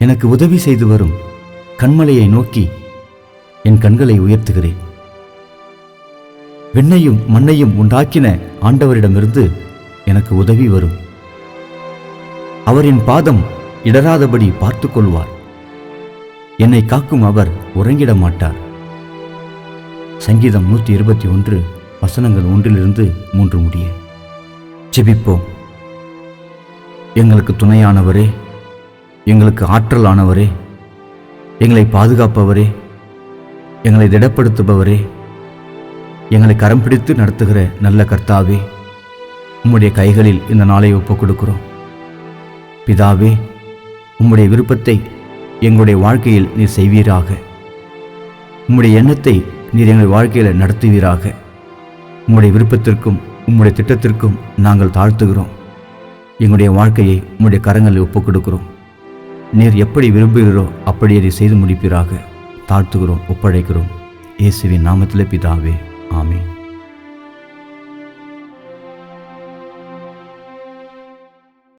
எனக்கு உதவி செய்து வரும் கண்மலையை நோக்கி என் கண்களை உயர்த்துகிறேன். விண்ணையும் மண்ணையும் உண்டாக்கின ஆண்டவரிடமிருந்து எனக்கு உதவி வரும். அவர் என் பாதம் இடராதபடி பார்த்து கொள்வார். என்னை காக்கும் அவர் உறங்கிட மாட்டார். சங்கீதம் 121 வசனங்கள் 1-3 முடிய. ஜெபிப்போம். எங்களுக்கு துணையானவரே, எங்களுக்கு ஆற்றலானவரே, எங்களை பாதுகாப்பவரே, எங்களை திடப்படுத்துபவரே, எங்களை கரம் பிடித்து நடத்துகிற நல்ல கர்த்தாவே, உம்முடைய கைகளில் இந்த நாளை ஒப்புக் கொடுக்கிறோம். பிதாவே, உம்முடைய விருப்பத்தை எங்களுடைய வாழ்க்கையில் நீர் செய்வீராக. உம்முடைய எண்ணத்தை நீர் எங்கள் வாழ்க்கையில் நடத்துவீராக. உம்முடைய விருப்பத்திற்கும் உம்முடைய திட்டத்திற்கும் நாங்கள் தாழ்த்துகிறோம். எங்களுடைய வாழ்க்கையை உம்முடைய கரங்களில் ஒப்புக் கொடுக்கிறோம். நீர் எப்படி விரும்புகிறோ அப்படியே நீர் செய்து முடிப்பீராக. தாழ்த்துகிறோம், ஒப்படைக்கிறோம். இயேசுவின் நாமத்திலே பிதாவே, ஆமென்.